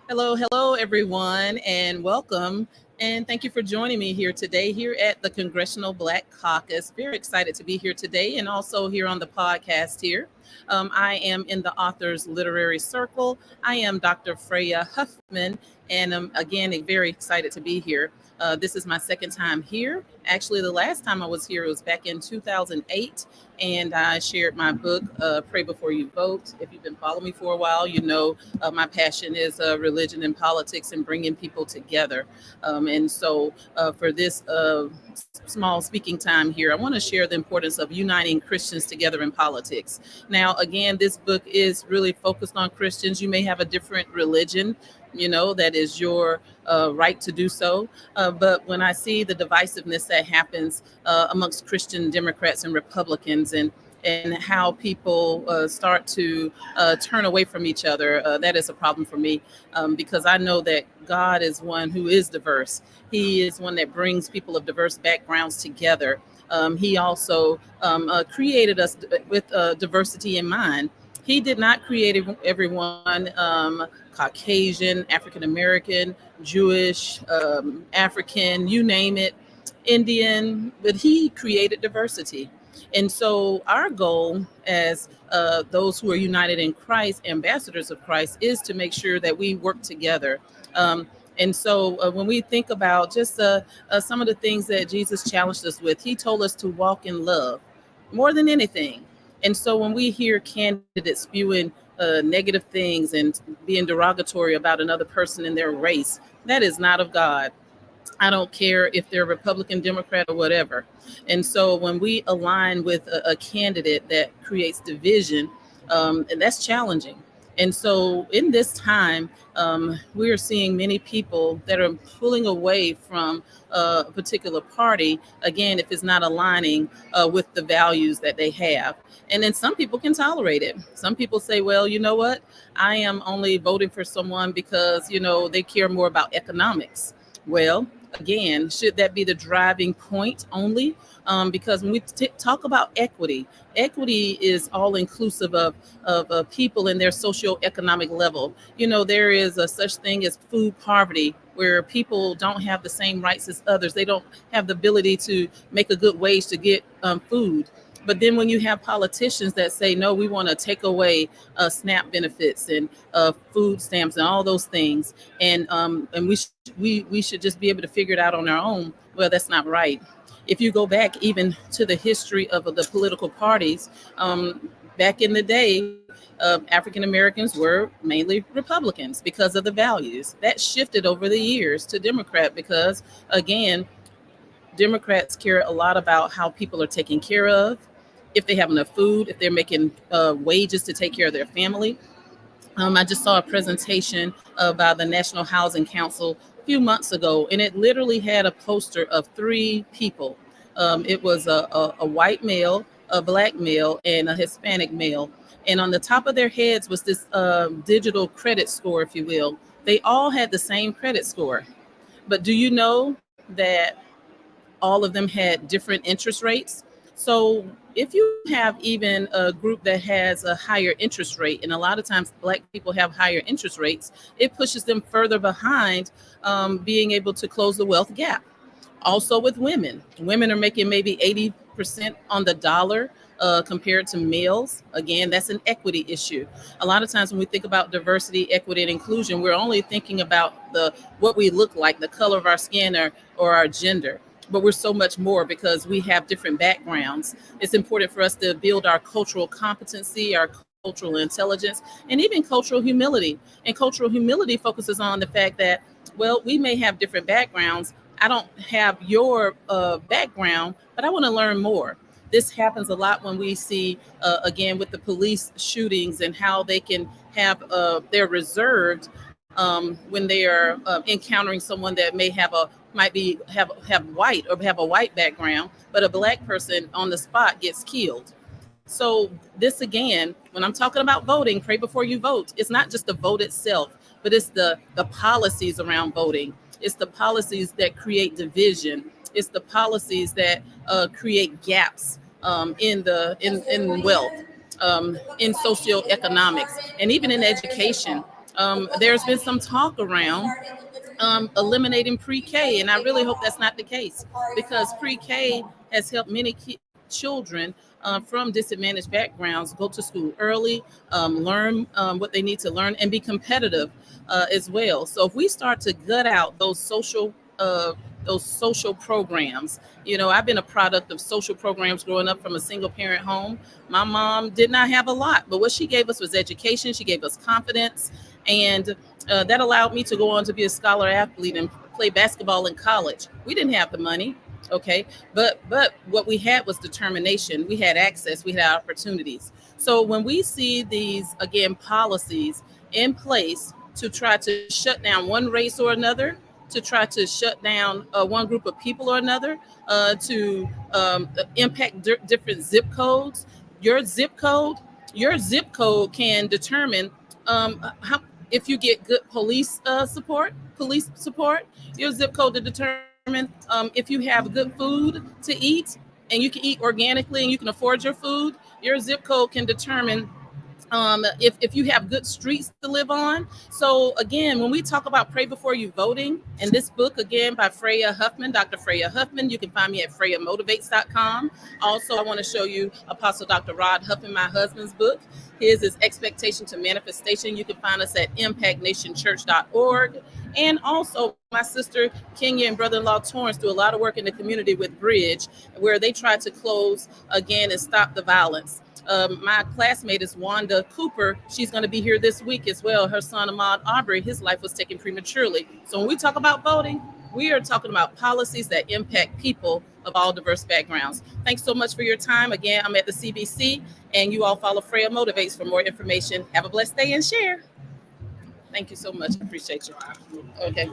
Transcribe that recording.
Hello, everyone, and welcome. And thank you for joining me here today, here at the Congressional Black Caucus. Very excited to be here today and also here on the podcast here. I am in the Authors Literary Circle. I am Dr. Freya Huffman, and again, very excited to be here. This is my second time here. Actually, the last time I was here was back in 2008, and I shared my book, Pray Before You Vote. If you've been following me for a while, you know my passion is religion and politics and bringing people together. And so, for this small speaking time here, I want to share the importance of uniting Christians together in politics. Now, again, this book is really focused on Christians. You may have a different religion. That is your right to do so. But when I see the divisiveness that happens amongst Christian Democrats and Republicans, and how people start to turn away from each other. That is a problem for me because I know that God is one who is diverse. He is one that brings people of diverse backgrounds together. He also created us with diversity in mind. He did not create everyone Caucasian, African American, Jewish, African, you name it, Indian, but he created diversity. And so, our goal as those who are united in Christ, ambassadors of Christ, is to make sure that we work together. And so, when we think about just some of the things that Jesus challenged us with, he told us to walk in love more than anything. And so, when we hear candidates spewing negative things and being derogatory about another person in their race, that is not of God. I don't care if they're Republican, Democrat, or whatever. And so when we align with a candidate that creates division, and that's challenging. And so in this time, we are seeing many people that are pulling away from a particular party, again, if it's not aligning with the values that they have. And then some people can tolerate it. Some people say, well, you know what? I am only voting for someone because, they care more about economics. Well, again, should that be the driving point only? Because when we talk about equity, equity is all inclusive of people and their socioeconomic level. There is a such thing as food poverty, where people don't have the same rights as others. They don't have the ability to make a good wage to get food. But then when you have politicians that say, no, we want to take away SNAP benefits and food stamps and all those things, and we should just be able to figure it out on our own. Well, that's not right. If you go back even to the history of the political parties, back in the day, African Americans were mainly Republicans because of the values. That shifted over the years to Democrat because, again, Democrats care a lot about how people are taken care of, if they have enough food, if they're making wages to take care of their family. I just saw a presentation by the National Housing Council a few months ago, and it literally had a poster of three people. It was a white male, a black male, and a Hispanic male. And on the top of their heads was this digital credit score, if you will. They all had the same credit score. But do you know that all of them had different interest rates? So if you have even a group that has a higher interest rate, and a lot of times Black people have higher interest rates, it pushes them further behind being able to close the wealth gap. Also with women, women are making maybe 80% on the dollar compared to males. Again, that's an equity issue. A lot of times when we think about diversity, equity, and inclusion, we're only thinking about the what we look like, the color of our skin, or our gender. But we're so much more because we have different backgrounds. It's important for us to build our cultural competency, our cultural intelligence, and even cultural humility. And cultural humility focuses on the fact that, well, we may have different backgrounds. I don't have your background, but I want to learn more. This happens a lot when we see, again, with the police shootings and how they can have, they're reserved when they are encountering someone that might be have white or have a white background, but a Black person on the spot gets killed. So this again, when I'm talking about voting, pray before you vote. It's not just the vote itself, but it's the policies around voting. It's the policies that create division. It's the policies that create gaps in wealth, in socioeconomics, and even in education. There's been some talk around eliminating pre-K, and I really hope that's not the case, because pre-K has helped many children from disadvantaged backgrounds go to school early, learn what they need to learn, and be competitive as well. So if we start to gut out those social programs, I've been a product of social programs growing up from a single parent home. My mom did not have a lot, but what she gave us was education. She gave us confidence, and that allowed me to go on to be a scholar athlete and play basketball in college. We didn't have the money, okay, but what we had was determination. We had access. We had opportunities. So when we see these, again, policies in place to try to shut down one race or another, to try to shut down one group of people or another, to impact different zip codes. Your zip code, your zip code can determine how, if you get good police support. Your zip code to determine if you have good food to eat, and you can eat organically and you can afford your food. Your zip code can determine if you have good streets to live on. So again, when we talk about pray before you voting, and this book again by Freya Huffman, Dr. Freya Huffman, you can find me at freyamotivates.com. Also, I want to show you Apostle Dr. Rod Huffman, my husband's book. His is Expectation to Manifestation. You can find us at impactnationchurch.org. And also, my sister Kenya and brother-in-law Torrance do a lot of work in the community with Bridge, where they try to close again and stop the violence. My classmate is Wanda Cooper. She's going to be here this week as well. Her son, Ahmaud Aubrey, his life was taken prematurely. So when we talk about voting, we are talking about policies that impact people of all diverse backgrounds. Thanks so much for your time. Again, I'm at the CBC, and you all follow Freya Motivates for more information. Have a blessed day and share. Thank you so much. I appreciate you. Okay.